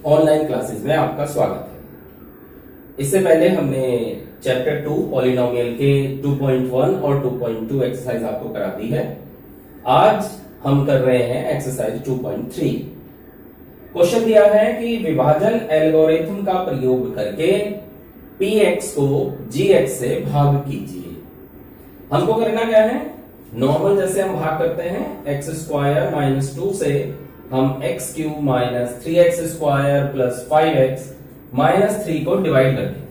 Online classes में आपका स्वागत है। इससे पहले हमने चैप्टर 2 पॉलिनोमियल के 2.1 और 2.2 एक्सरसाइज आपको करा दी है। आज हम कर रहे हैं एक्सरसाइज 2.3। क्वेश्चन दिया है कि विभाजन एल्गोरिथम का प्रयोग करके px को gx से भाग कीजिए। हमको करना क्या है, नॉर्मल जैसे हम भाग करते हैं x स्क्वायर माइनस 2 से हम x cube minus 3x square plus 5x minus 3 को डिवाइड कर दें।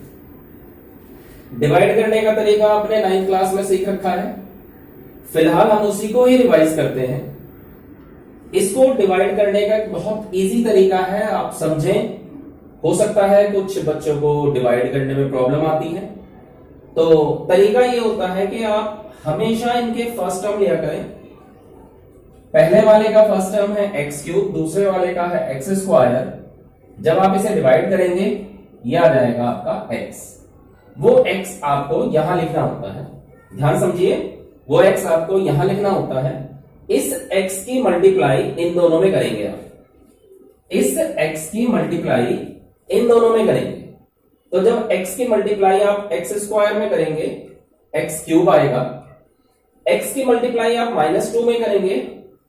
डिवाइड करने का तरीका आपने 9th क्लास में सीख रखा है, फिलहाल हम उसी को ही रिवाइज करते हैं। इसको डिवाइड करने का एक बहुत इजी तरीका है, आप समझें। हो सकता है कुछ बच्चों को डिवाइड करने में प्रॉब्लम आती है, तो तरीका ये होता है कि आप हमेशा इनके फर्स्ट टर्म लिया करें। पहले वाले का फर्स्ट टर्म है एक्स क्यूब, दूसरे वाले का है एक्स स्क्वायर। जब आप इसे डिवाइड करेंगे ये आ जाएगा आपका एक्स। वो एक्स आपको यहां लिखना होता है, ध्यान समझिए, वो एक्स आपको यहां लिखना होता है। इस एक्स की मल्टीप्लाई इन दोनों में करेंगे आप, इस एक्स की मल्टीप्लाई इन दोनों में करेंगे। तो जब एक्स की मल्टीप्लाई आप एक्स स्क्वायर में करेंगे एक्स क्यूब आएगा, एक्स की मल्टीप्लाई आप -2 में करेंगे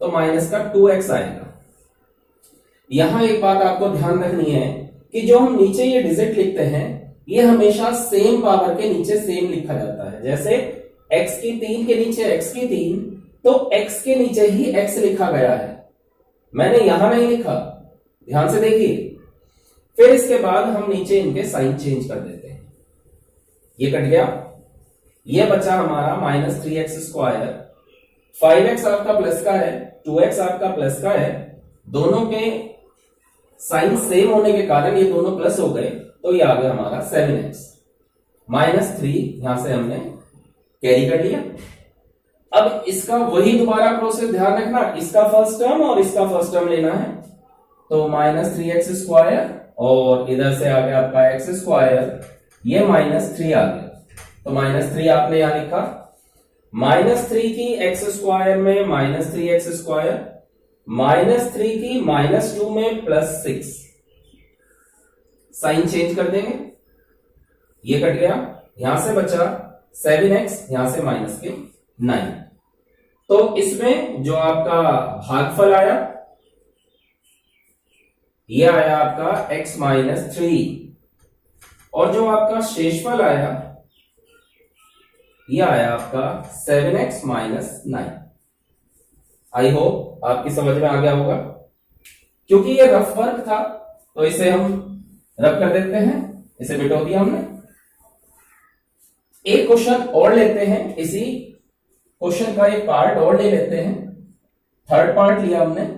तो माइनस का 2x आएगा। यहां एक बात आपको ध्यान रखनी है कि जो हम नीचे ये डिजिट लिखते हैं ये हमेशा सेम पावर के नीचे सेम लिखा जाता है। जैसे x की 3 के नीचे x की 3, तो x के नीचे ही x लिखा गया है, मैंने यहां नहीं लिखा, ध्यान से देखिए। फिर इसके बाद हम नीचे इनके साइन चेंज कर देते हैं, ये कट गया, ये बचा हमारा -3x स्क्वायर। 5x आपका प्लस का है, 2x आपका प्लस का है, दोनों के साइन सेम होने के कारण ये दोनों प्लस हो गए, तो ये आ गया हमारा 7x। -3 यहां से हमने कैरी कर लिया। अब इसका वही दोबारा प्रोसेस ध्यान रखना, इसका फर्स्ट टर्म और इसका फर्स्ट टर्म लेना है, तो -3x स्क्वायर और इधर से आ गया आपका x स्क्वायर, ये -3 आ गया, तो -3 आपने यहां लिखा। -3 की x स्क्वायर में -3x स्क्वायर, -3 की -2 में +6, साइन चेंज कर देंगे, ये कट गया, यहां से बचा 7x, यहां से -9। तो इसमें जो आपका भागफल आया ये आया आपका x -3, और जो आपका शेषफल आया ये आया आपका 7x -9। आई होप आपकी समझ में आ गया होगा। क्योंकि ये रफ वर्क था तो इसे हम रफ कर देते हैं, इसे मिटा दिया हमने। एक क्वेश्चन और लेते हैं, इसी क्वेश्चन का एक पार्ट और ले लेते हैं, थर्ड पार्ट लिया हमने।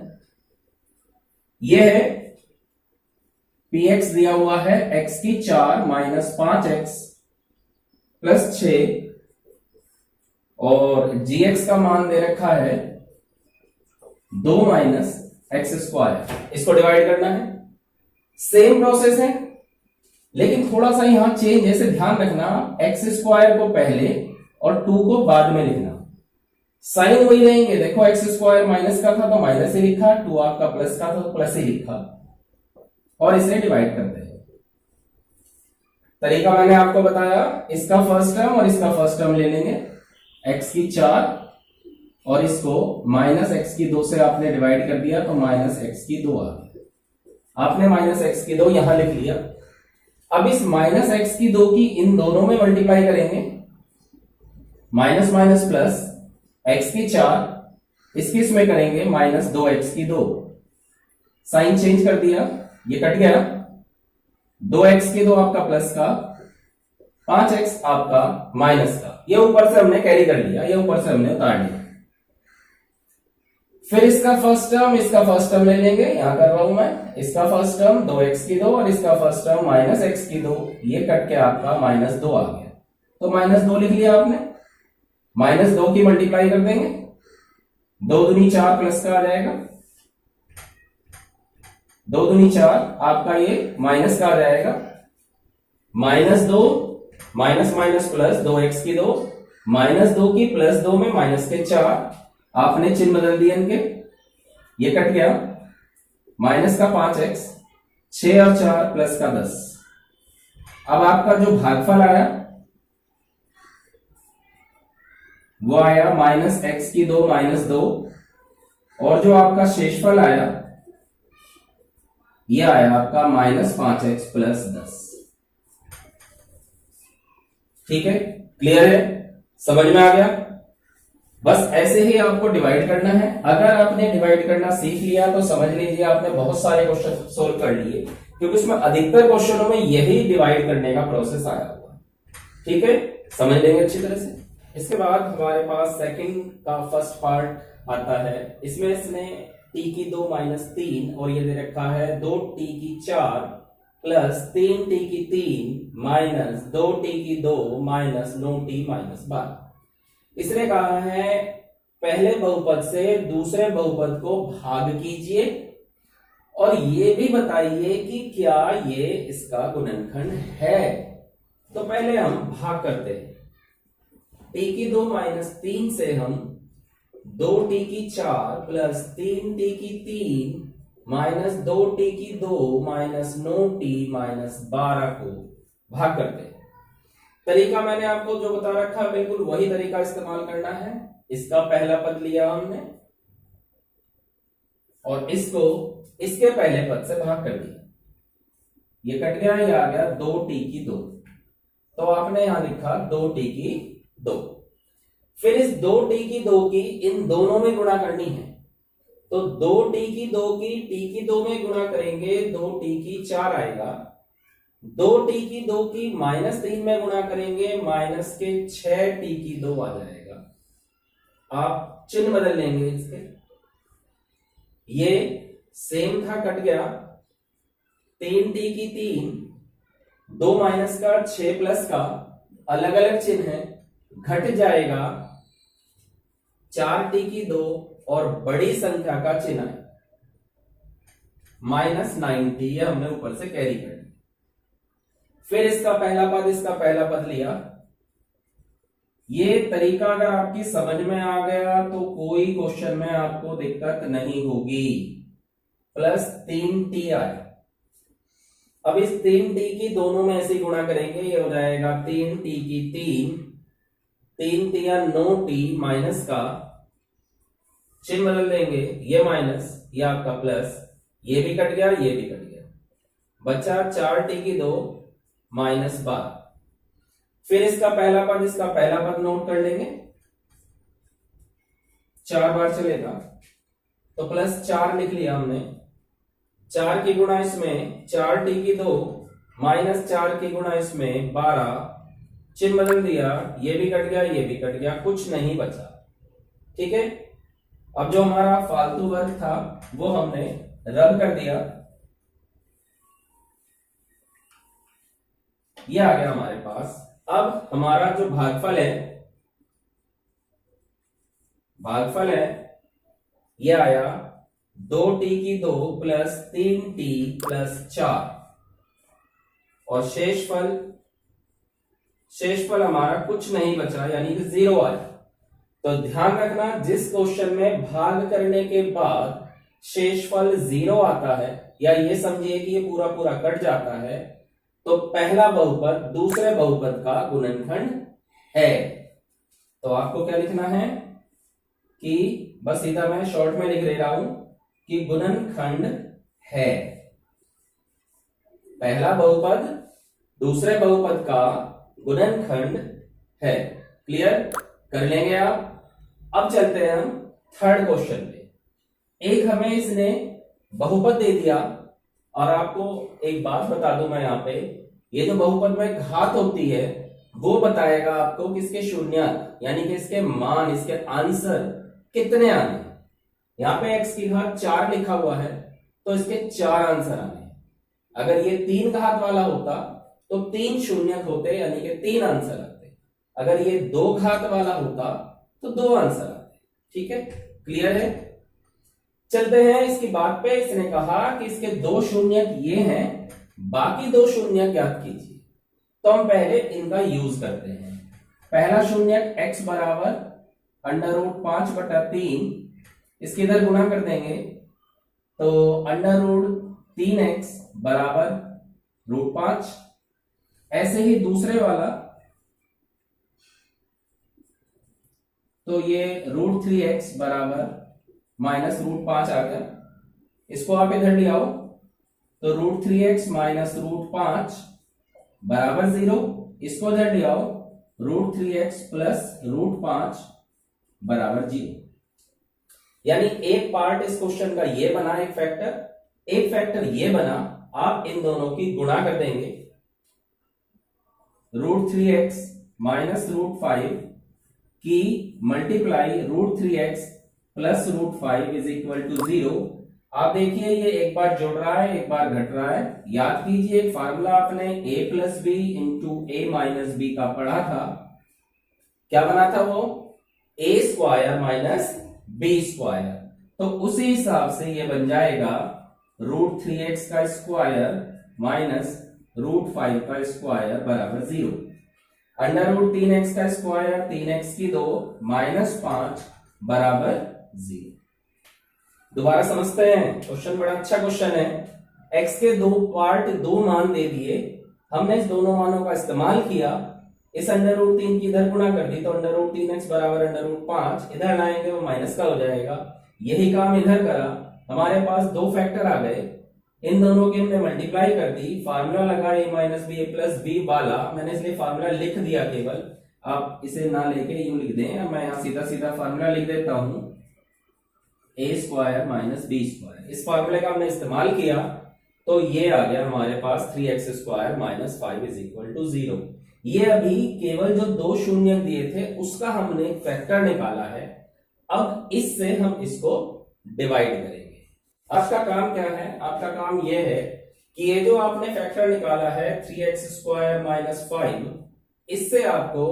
ये है px दिया हुआ है x की 4 -5x + 6, और gx का मान दे रखा है 2 -x स्क्वायर। इसको डिवाइड करना है, सेम प्रोसेस है लेकिन थोड़ा सा यहां चेंज, जैसे ध्यान रखना x स्क्वायर को पहले और 2 को बाद में लिखना, साइन वही रहेंगे। देखो x स्क्वायर माइनस का था तो माइनस ही लिखा, 2 आपका प्लस का था तो प्लस ही लिखा, और इसे डिवाइड करते हैं। तरीका मैंने आपको बताया, इसका फर्स्ट टर्म और इसका फर्स्ट टर्म ले लेंगे, x की 4 और इसको -x की 2 से आपने डिवाइड कर दिया तो -x की 2 आ गया। आपने -x की 2 यहां लिख लिया। अब इस -x की 2 की इन दोनों में मल्टीप्लाई करेंगे, माइनस माइनस प्लस, x की 4 इसकी इसमें करेंगे -2x की 2, साइन चेंज कर दिया, ये कट गया, 2x की 2 आपका प्लस का, 5x आपका माइनस का, ये ऊपर से हमने कैरी कर लिया, ये ऊपर से हमने उतार लिया। फिर इसका फर्स्ट टर्म इसका फर्स्ट टर्म ले लेंगे, यहां कर रहा हूं मैं, इसका फर्स्ट टर्म 2x की 2 और इसका फर्स्ट टर्म -x की 2, ये कट के आपका -2 आ गया, तो -2 लिख लिया आपने। -2 की मल्टीप्लाई कर देंगे, 2 दूनी 4 प्लस का आ जाएगा, 2 दूनी 4 आपका ये माइनस का आ जाएगा, -2 माइनस माइनस प्लस, 2x की 2 -2 की +2 में माइनस के 4, आपने चिन्ह बदल दिए इनके, ये कट गया, माइनस का 5x, 6 और 4 प्लस का 10। अब आपका जो भागफल आया वो आया -x⁻² -2, और जो आपका शेषफल आया ये आया आपका -5x + 10। ठीक है, क्लियर है, समझ में आ गया। बस ऐसे ही आपको डिवाइड करना है। अगर आपने डिवाइड करना सीख लिया तो समझ लीजिए आपने बहुत सारे क्वेश्चन सोल्व कर लिए, क्योंकि उसमें अधिकतर क्वेश्चनों में यही डिवाइड करने का प्रोसेस आया हुआ। ठीक है, समझ लेंगे अच्छी तरह से। इसके बाद हमारे पास सेकंड का फर्स्ट पार्ट आता है। इसमें इसने t⁻² - 3 और ये दे रखा है 2t⁴ plus 3t⁻³ - 2t⁻² - 9t - 12। इसने कहा है पहले बहुपद से दूसरे बहुपद को भाग कीजिए और ये भी बताइए कि क्या ये इसका गुणनखंड है। तो पहले हम भाग करते हैं। t⁻² - 3 से हम 2t⁴ plus 3t⁵ minus 2t⁵ minus 9t minus 12 को भाग करते हैं। तरीका मैंने आपको जो बता रखा बिल्कुल वही तरीका इस्तेमाल करना है। इसका पहला पद लिया हमने और इसको इसके पहले पद से भाग कर दिया। ये कट गया, ये आ गया 2t⁵, तो आपने यहां लिखा 2t⁵। फिर इस 2t⁵ की इन दोनों में गुणा करनी है, तो 2t⁵ की t⁵ में गुणा करेंगे 2t⁴ आएगा। 2t⁵ की -3 में गुणा करेंगे -6t⁵ आ जाएगा। आप चिन्ह बदल लेंगे इसके, ये सेम था, कट गया। 3t⁵, 2 माइनस का 6 प्लस का अलग अलग चिन्ह है, घट जाएगा 4t⁵ और बड़ी संख्या का चिन्ह है -90, यह हमने ऊपर से कैरी कर दिया। फिर इसका पहला पद इसका पहला पद लिया। ये तरीका अगर आपकी समझ में आ गया तो कोई क्वेश्चन में आपको दिक्कत नहीं होगी। प्लस 3t आया। अब इस 3t की दोनों में ऐसे गुणा करेंगे, ये हो जाएगा 3t⁵, 3 × 9t माइनस का चिन्ह बदल देंगे, ये माइनस, ये आपका प्लस, ये भी कट गया, ये भी कट गया, बचा 4t⁵ माइनस 12। फिर इसका पहला पद इसका पहला पद नोट कर लेंगे, 4 बार चलेगा तो प्लस 4 लिख लिया हमने। 4 की गुणा इसमें 4t⁵ माइनस 4 की गुणा इसमें 12, चिन्ह बदल दिया, ये भी कट गया, ये भी कट गया, कुछ नहीं बचा। ठीक है, अब जो हमारा फालतू वर्ग था वो हमने रद्द कर दिया, ये आ गया हमारे पास। अब हमारा जो भागफल है ये आया 2t⁵ प्लस 3t प्लस 4 और शेषफल हमारा कुछ नहीं बचा, यानी कि 0 आया। तो ध्यान रखना, जिस क्वेश्चन में भाग करने के बाद शेषफल 0 आता है, या ये समझिए कि ये पूरा पूरा कट जाता है, तो पहला बहुपद दूसरे बहुपद का गुणनखंड है। तो आपको क्या लिखना है कि बस सीधा मैं शॉर्ट में लिख दे रहा हूं कि गुणनखंड है। पहला बहुपद दूसरे बहुपद का गुणनखंड है। क्लियर कर लेंगे आप। अब चलते हैं हम थर्ड क्वेश्चन पे। एक हमें इसने बहुपद दे दिया, और आपको एक बात बता दूं मैं यहाँ पे, ये जो बहुपद में घात होती है वो बताएगा आपको कि इसके शून्यक यानी कि इसके मान, इसके आंसर कितने आने। यहाँ पे x की घात 4 लिखा हुआ है तो इसके 4 आंसर आने। अगर ये 3 घात वाला होता तो 3 शून्यक होते, यानी कि 3 आंसर आते। अगर ये 2 घात वाला होता तो 2 आंसर आते। ठीक है, क्लियर है। चलते हैं इसकी बात पे। इसने कहा कि इसके 2 शून्यक ये हैं, बाकी 2 शून्यक ज्ञात कीजिए। तो हम पहले इनका यूज करते हैं। पहला शून्यक x बराबर √5/3, इसके इधर गुणा कर देंगे तो √5 3x बराबर √5। ऐसे ही दूसरे वाला, तो ये √3x बराबर -√5 आ गया। इसको आप इधर ले आओ तो √3x माइनस √5 बराबर 0। इसको इधर ले आओ √3x प्लस √5 बराबर 0। यानी एक पार्ट इस क्वेश्चन का ये बना, एक फैक्टर ये बना। आप इन दोनों की गुणा कर देंगे। √3x माइनस √5 की multiply √3x plus √5 is equal to 0। आप देखिए ये एक बार जुड़ रहा है, एक बार घट रहा है। याद कीजिए एक फार्मूला आपने a plus B into a minus B का पढ़ा था। क्या बना था वो? a square minus B square. तो उसी हिसाब से ये बन जाएगा √3x का स्क्वायर माइनस √5 का स्क्वायर बराबर 0। √3x का स्क्वायर 3x की 2 माइनस 5 बराबर 0। दोबारा समझते हैं, क्वेश्चन बड़ा अच्छा क्वेश्चन है। x के दो पार्ट, दो मान दे दिए, हमने इस दोनों मानों का इस्तेमाल किया। इस √3 की इधर गुणा कर दी तो √3x बराबर √5, इधर लाएंगे वो माइनस का हो जाएगा। यही काम इधर करा, हमारे पास दो फैक्टर आ गए, इन दोनों की हमने मल्टीप्लाई कर दी, फार्मूला लगा a minus B plus B वाला। मैंने इसलिए फार्मूला लिख दिया केवल, आप इसे ना लेके यूं लिख दें। मैं यहां सीधा सीधा फार्मूला लिख देता हूं, a square minus B square. इस फार्मूले का हमने इस्तेमाल किया तो ये आ गया हमारे पास 3x square minus 5 is equal to 0। ये अभी केवल जो दो शून्य दिए थे उसका हमने फैक्टर निकाला है। अब इससे हम इसको डिवाइड करेंगे। आपका काम क्या है? आपका काम यह है कि ये जो आपने फैक्टर निकाला है 3x स्क्वायर माइनस 5, इससे आपको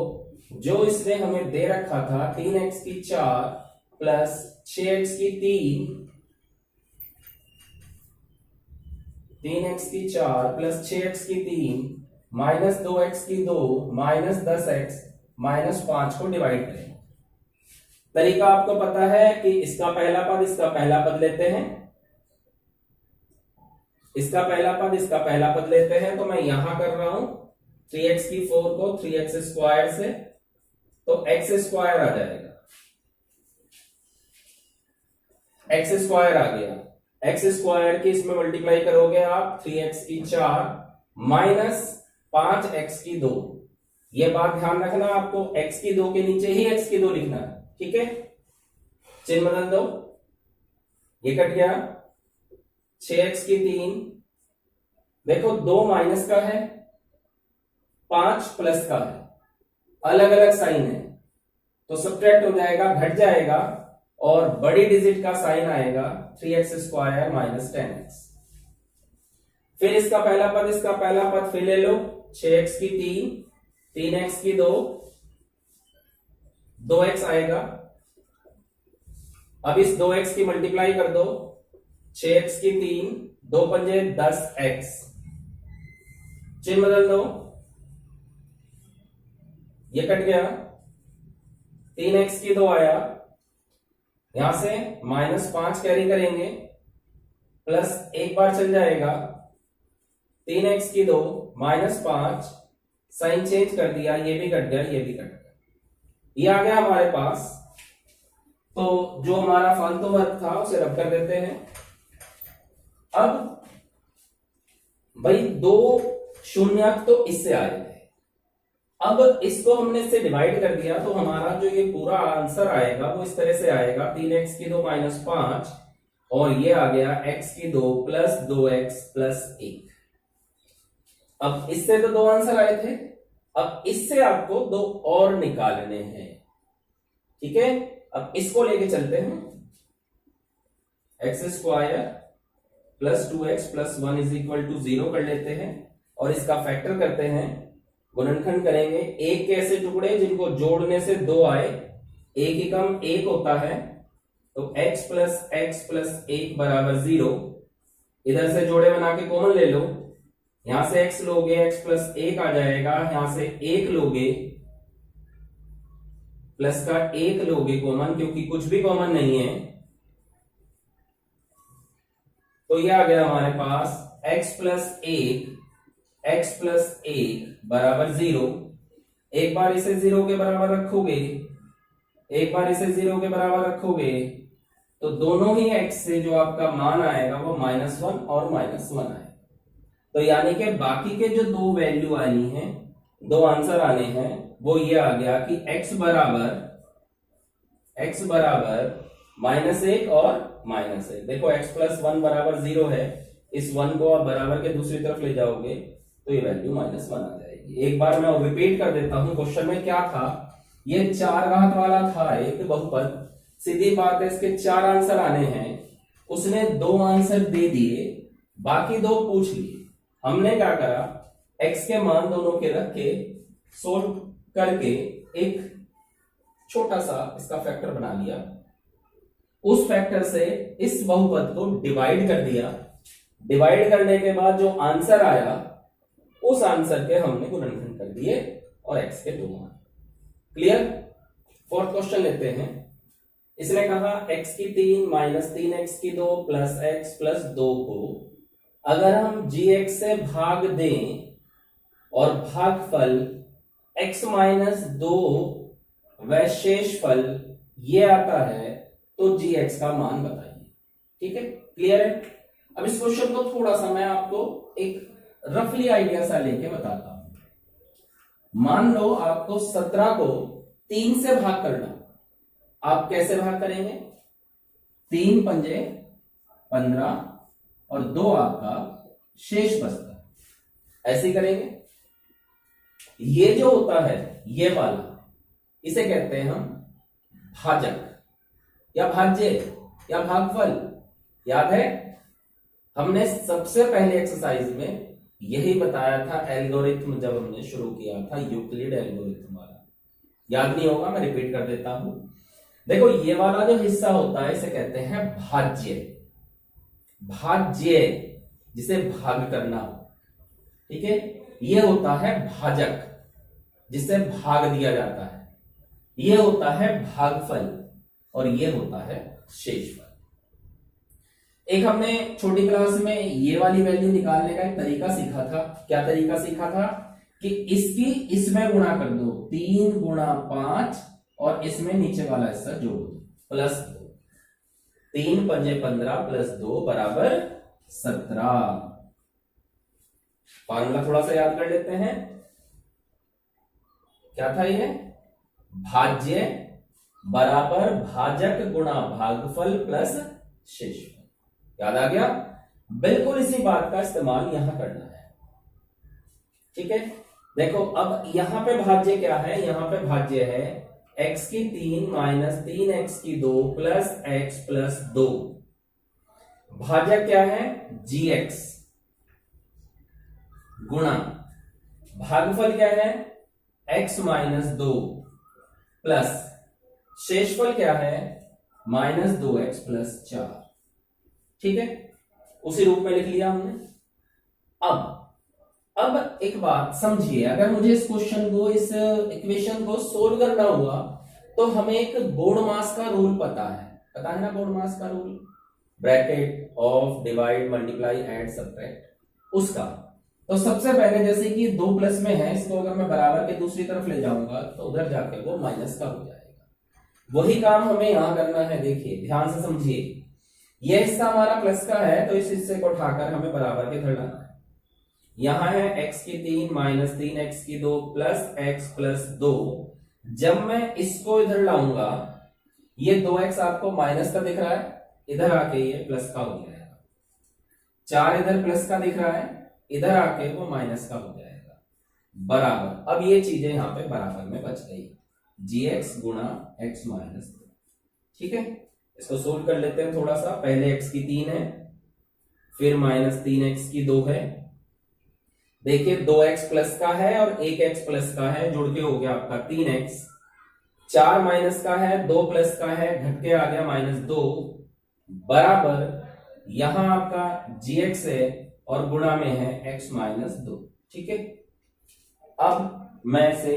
जो इसने हमें दे रखा था 3x की 4 प्लस 6x की 3x की 4 प्लस 6x की 3 माइनस 2x की 2 माइनस 10x माइनस 5 को डिवाइड करें। तरीका आपको पता है कि इसका पहला पद इसका पहला पद लेते हैं, इसका पहला पद इसका पहला पद लेते हैं। तो मैं यहां कर रहा हूं 3x की 4 को 3x स्क्वायर से, तो x स्क्वायर आ जाएगा, x स्क्वायर आ गया। x स्क्वायर की इसमें मल्टीप्लाई करोगे आप 3x की 4 माइनस 5x की 2। ये बात ध्यान रखना, आपको x की 2 के नीचे ही x की 2 लिखना है, ठीक है। चिन्ह बदल दो, ये कट गया। 6x की 3, देखो 2 माइनस का है, 5 प्लस का है, अलग अलग साइन है तो सब्ट्रैक्ट हो जाएगा, घट जाएगा और बड़ी डिजिट का साइन आएगा 3x स्क्वायर माइनस 10x। फिर इसका पहला पद इसका पहला पद फिर ले लो, 6x की 3, 3x की 2, 2x आएगा। अब इस 2x की मल्टीप्लाई कर दो, 6x की 3, 2 पंजे 10x, चिन्ह बदल दो, ये कट गया। 3x की 2 आया, यहां से -5 कैरी करेंगे, प्लस एक बार चल जाएगा। 3x की 2 -5, साइन चेंज कर दिया, ये भी कट गया, ये भी कट गया, ये आ गया हमारे पास। तो जो हमारा फालतू वर्क था उसे रब कर देते हैं। अब भाई 2 शून्यक तो इससे आए थे, अब इसको हमने इससे डिवाइड कर दिया तो हमारा जो ये पूरा आंसर आएगा वो इस तरह से आएगा, 3x की 2 -5 और ये आ गया x की 2 प्लस 2x प्लस 1। अब इससे तो 2 आंसर आए थे, अब इससे आपको 2 और निकालने हैं, ठीक है। अब इसको लेके चलते हैं, x square plus 2x plus 1 is equal to 0 कर लेते हैं और इसका फैक्टर करते हैं, गुणनखंड करेंगे। एक के ऐसे टुकड़े जिनको जोड़ने से 2 आए, एक ही कम 1 होता है, तो x प्लस 1 बराबर 0। इधर से जोड़े बना के कॉमन ले लो, यहां से x लोगे x प्लस 1 आ जाएगा, यहां से 1 लोगे प्लस का 1 लोगे कॉमन, क्योंकि कुछ भी कॉमन नहीं है तो ये आ गया हमारे पास x प्लस एक बराबर 0। एक बार इसे 0 के बराबर रखोगे, एक बार इसे 0 के बराबर रखोगे तो दोनों ही x से जो आपका मान आएगा वो -1 और -1 आएगा। तो यानी कि बाकी के जो दो वैल्यू आनी है, दो आंसर आने हैं, वो ये आ गया कि x बराबर -1 और -1। देखो x प्लस 1 बराबर 0 है, इस 1 को आप बराबर के दूसरी तरफ ले जाओगे तो ये वैल्यू -1 आ जाएगी। एक बार मैं रिपीट कर देता हूं, क्वेश्चन में क्या था, ये 4 घात वाला था एक बहुपद। सीधी बात है, इसके 4 आंसर आने हैं, उसने 2 आंसर दे दिए, बाकी 2 पूछ लिए। हमने क्या करा, x के मान दोनों के रख के सोल्व करके एक छोटा सा इसका फैक्टर बना लिया, उस फैक्टर से इस बहुपद को डिवाइड कर दिया। डिवाइड करने के बाद जो आंसर आया उस आंसर के हमने गुणनखंड कर दिए और x के 2 मान। क्लियर? फोर्थ क्वेश्चन लेते हैं। इसने कहा x की 3 माइनस 3x की 2 प्लस x प्लस 2 को अगर हम gx से भाग दें और भागफल x माइनस 2 व शेषफल ये आता है तो gx का मान बताइए। ठीक है, क्लियर है? अब इस क्वेश्चन को थोड़ा सा मैं आपको एक रफली आइडिया सा लेके बताता हूं। मान लो आपको 17 को 3 से भाग करना, आप कैसे भाग करेंगे? 3 पंजे 15 और 2 आपका शेष बचता है, ऐसे ही करेंगे। ये जो होता है ये वाला, इसे कहते हैं हम भाजक या भाज्य या भागफल। याद है, हमने सबसे पहले एक्सरसाइज में यही बताया था, एल्गोरिथम जब हमने शुरू किया था, यूक्लिड एल्गोरिथम वाला। याद नहीं होगा, मैं रिपीट कर देता हूं। देखो, ये वाला जो हिस्सा होता है इसे कहते हैं भाज्य। भाज्य जिसे भाग करना हो, ठीक है, ये होता है भाजक जिसे भाग दिया जाता है, ये होता है भागफल और ये होता है शेषफल। एक हमने छोटी क्लास में ये वाली वैल्यू निकालने का एक तरीका सीखा था। क्या तरीका सीखा था? कि इसकी इसमें गुणा कर दो, 3 गुणा 5 और इसमें नीचे वाला हिस्सा जोड़ दो, प्लस 2। 3 पंजे 15 प्लस 2 बराबर 17। फॉर्मूला थोड़ा सा याद कर लेते हैं। क्या था ये? भाज्य बराबर भाजक गुणा भागफल प्लस शेषफल। याद आ गया? बिल्कुल इसी बात का इस्तेमाल यहां करना है। ठीक है, देखो अब यहां पे भाज्य क्या है? यहां पे भाज्य है x की 3 माइनस 3x की 2 प्लस x प्लस 2। भाजक क्या है? gx गुणा भागफल क्या है? x माइनस 2 प्लस शेषफल क्या है? Minus 2x plus 4। ठीक है, उसी रूप में लिख लिया हमने। अब एक बात समझिए, अगर मुझे इस क्वेश्चन को, इस इक्वेशन को सोल्व करना हुआ तो हमें एक बोर्डमास का रूल पता है ना? बोर्डमास का rule, bracket of divide multiply add subtract, उसका। तो सबसे पहले जैसे कि 2 प्लस में है, इसको अगर मैं बराबर के दूसरी तरफ ले जाऊंगा तो उधर जाकर वो माइनस का हो जाएगा। वही काम हमें यहां करना है। देखिए, ध्यान से समझिए, यह हिस्सा हमारा प्लस का है तो इस हिस्से को उठाकर हमें बराबर के इधर लाना है। यहां है x की 3 माइनस 3x की 2 प्लस x प्लस 2। जब मैं इसको इधर लाऊंगा, ये 2x आपको माइनस का दिख रहा है, इधर आके ये प्लस का हो जाएगा। 4 इधर प्लस का दिख रहा है, इधर आके वो माइनस का हो जाएगा, बराबर। अब ये चीजें यहां पे बराबर में बच गई, gx गुणा x माइनस 2। ठीक है, इसको सोल्व कर लेते हैं थोड़ा सा। पहले x की 3 है, फिर माइनस 3x की 2 है। देखिए, 2x प्लस का है और 1x प्लस का है, जुड़ के हो गया आपका 3x। 4 माइनस का है, 2 प्लस का है, घट के आ गया -2, बराबर यहां आपका gx है और गुणा में है x माइनस 2। ठीक है, अब मैं इसे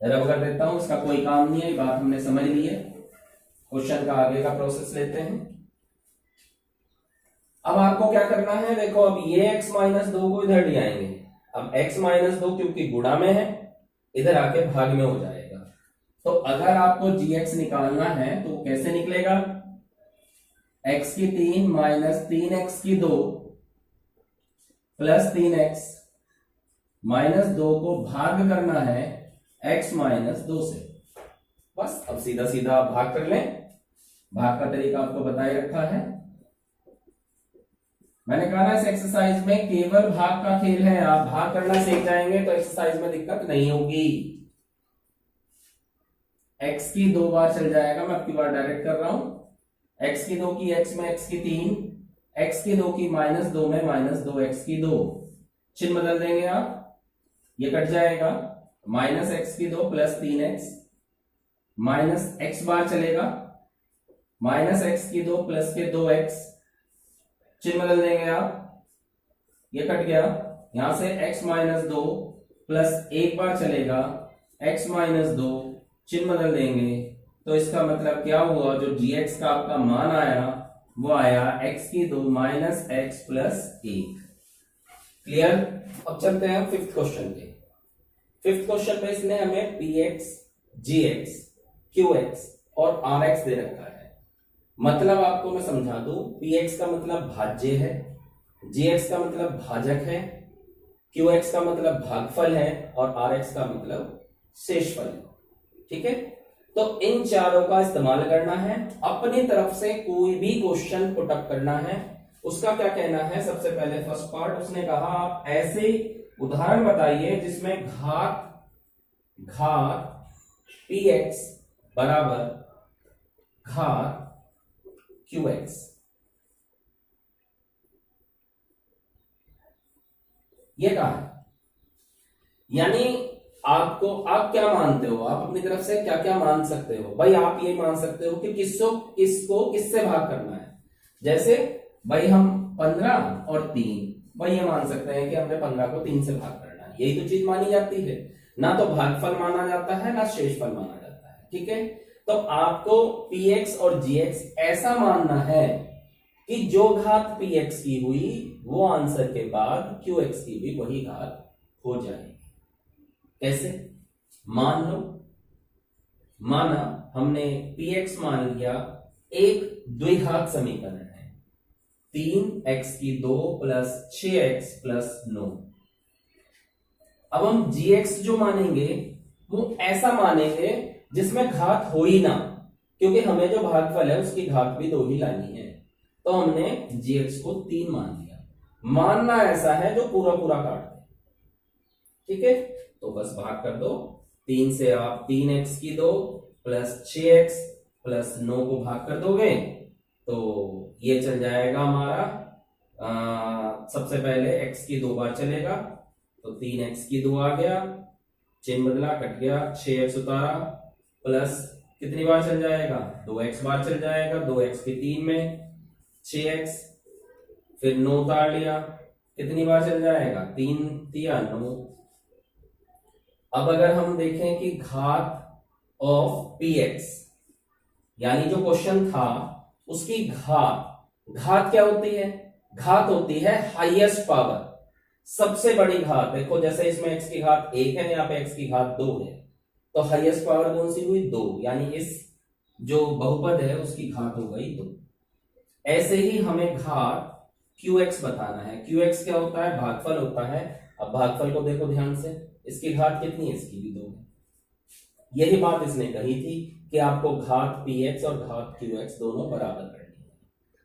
रब कर देता हूं, इसका कोई काम नहीं है, बात हमने समझ ली है। क्वेश्चन का आगे का प्रोसेस लेते हैं। अब आपको क्या करना है, देखो अब ये x माइनस 2 को इधर ले आएंगे। अब x माइनस 2 क्योंकि गुणा में है, इधर आके भाग में हो जाएगा। तो अगर आपको gx निकालना है तो कैसे निकलेगा, x की 3 माइनस 3x की 2 प्लस 3x माइनस 2 को भाग करना है x माइनस 2 से। बस अब सीधा सीधा भाग कर लें। भाग का तरीका आपको बताए रखा है। मैंने कहा ना इस एक्सरसाइज में केवल भाग का खेल है, आप भाग करना सीख जाएंगे तो एक्सरसाइज में दिक्कत नहीं होगी। x की 2 बार चल जाएगा, मैं आपकी बार डायरेक्ट कर रहा हूं। x की 2 की x में x की 3, x की 2 की माइनस 2 में माइनस 2x की 2, चिन्ह बदल देंगे आप, ये कट जाएगा। माइनस x की 2 प्लस 3x माइनस x बार चलेगा, माइनस x की 2 प्लस के 2x, चिन्ह बदल देंगे आप, ये कट गया। यहां से x माइनस 2 प्लस एक बार चलेगा, x माइनस 2, चिन्ह बदल देंगे। तो इसका मतलब क्या हुआ, जो gx का आपका मान आया वो आया x की 2 माइनस x प्लस 1। क्लियर। अब चलते हैं फिफ्थ क्वेश्चन पे। फिफ्थ क्वेश्चन पे इसने हमें px, gx, qx और rx दे रखा है। मतलब आपको मैं समझा दूं, px का मतलब भाज्य है, gx का मतलब भाजक है, qx का मतलब भागफल है और rx का मतलब शेषफल है। ठीक है, तो इन चारों का इस्तेमाल करना है, अपनी तरफ से कोई भी क्वेश्चन पुट अप करना है। उसका क्या कहना है, सबसे पहले फर्स्ट पार्ट उसने कहा आप ऐसे उदाहरण बताइए जिसमें घात px बराबर घात qx। ये कहा है, यानी आपको, आप क्या मानते हो, आप अपनी तरफ से क्या क्या मान सकते हो भाई। आप ये मान सकते हो कि किसको किससे भाग करना है। जैसे भाई हम 15 और 3, भाई ये मान सकते हैं कि हमें 15 को 3 से भाग करना है। यही तो चीज मानी जाती है ना, तो भागफल माना जाता है ना शेषफल माना जाता है। ठीक है, तो आपको px और gx ऐसा मानना है कि जो घात px की हुई वो आंसर के बाद qx की भी वही घात हो जाएगी। कैसे, मान लो, माना हमने px मान लिया एक द्विघात समीकरण है, 3x की 2 प्लस 6x प्लस 9। अब हम gx जो मानेंगे वो ऐसा मानेंगे जिसमें घात हो ही ना, क्योंकि हमें जो भागफल है उसकी घात भी 2 ही लानी है। तो हमने gx को 3 मान लिया। मानना ऐसा है जो पूरा पूरा काट दे। ठीक है, तो बस भाग कर दो। 3 से आप 3x की 2 प्लस 6x प्लस 9 को भाग कर दोगे तो ये चल जाएगा हमारा, सबसे पहले x की 2 बार चलेगा तो 3x की 2 आ गया, चिन्ह बदला, कट गया, 6x उतारा, प्लस कितनी बार चल जाएगा, 2x बार चल जाएगा, 2x की 3 में 6x, फिर 9 उतार लिया, कितनी बार चल जाएगा, 3 तिया 9। अब अगर हम देखें कि घात ऑफ px, यानी जो क्वेश्चन था उसकी घात क्या होती है, घात होती है हाईएस्ट पावर, सबसे बड़ी घात। देखो जैसे इसमें x की घात 1 है, यहाँ पे x की घात 2 है, तो हाईएस्ट पावर कौन सी हुई, 2, यानी इस जो बहुपद है उसकी घात हो गई 2। ऐसे ही हमें घात qx बताना है। qx क्या होता है, भागफल होता है। अब भागफल को देखो ध्यान से, इसकी घात कितनी है, इसकी भी 2 है। यही बात इसने कही थी कि आपको घात px और घात qx दोनों बराबर करनी है।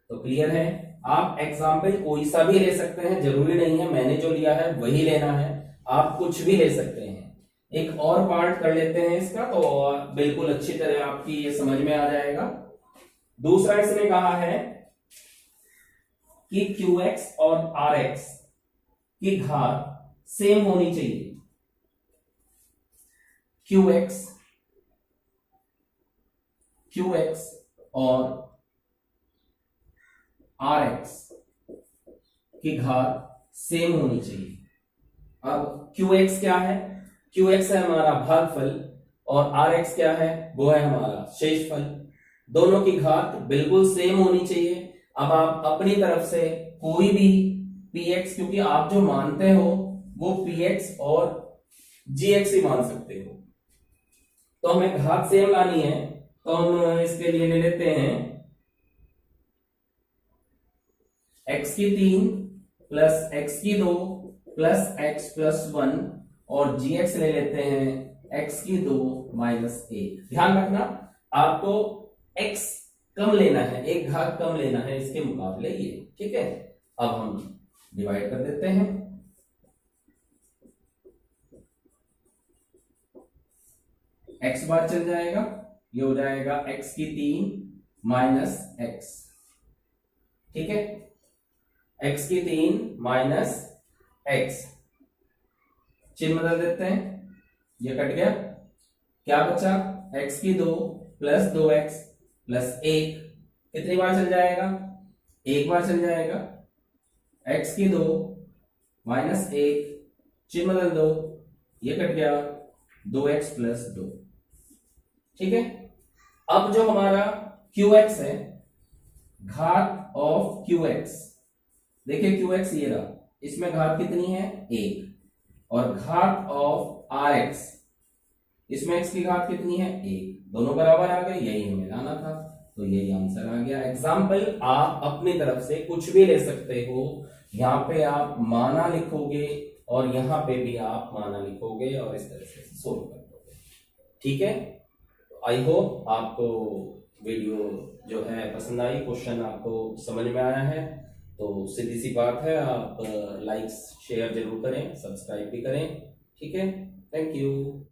तो क्लियर है, आप एग्जाम्पल कोई सा भी ले सकते हैं, जरूरी नहीं है मैंने जो लिया है वही लेना है, आप कुछ भी ले सकते हैं। एक और पार्ट कर लेते हैं इसका, तो बिल्कुल अच्छी तरह आपकी ये समझ में आ जाएगा। दूसरा इसने कहा है कि qx और rx की घात सेम होनी चाहिए। qx और rx की घात सेम होनी चाहिए। अब qx क्या है, qx है हमारा भागफल और rx क्या है, वो है हमारा शेषफल। दोनों की घात बिल्कुल सेम होनी चाहिए। अब आप अपनी तरफ से कोई भी px, क्योंकि आप जो मानते हो वो px और gx ही मान सकते हो, तो हमें घात सेम लानी है, तो हम इसके लिए ले लेते हैं x की 3 प्लस x की 2 प्लस x प्लस 1 और gx ले लेते हैं x की 2 माइनस 1। ध्यान रखना आपको x कम लेना है, एक घात कम लेना है इसके मुकाबले ये, ठीक है। अब हम डिवाइड कर देते हैं, x बार चल जाएगा, ये हो जाएगा x की 3 माइनस x, ठीक है, x की 3 माइनस x, चिन्ह बदल देते हैं, ये कट गया, क्या बचा x की 2 प्लस 2x प्लस 1, कितनी बार चल जाएगा, एक बार चल जाएगा, x की 2 माइनस 1, चिन्ह बदल दो, ये कट गया, 2x प्लस 2, ठीक है। अब जो हमारा qx है, घात ऑफ qx, देखिए qx ये रहा, इसमें घात कितनी है 1, और घात ऑफ rx, इसमें x की घात कितनी है 1, दोनों बराबर आ गए, यही हमें लाना था, तो यही आंसर आ गया। एग्जाम्पल आप अपनी तरफ से कुछ भी ले सकते हो, यहाँ पे आप माना लिखोगे और यहाँ पे भी आप माना लिखोगे और इस तरह से सोल्व कर दोगे, ठीक है। आई होप आपको वीडियो जो है पसंद आई, क्वेश्चन आपको समझ में आया है, तो सीधी सी बात है, आप लाइक शेयर जरूर करें, सब्सक्राइब भी करें, ठीक है। Thank you.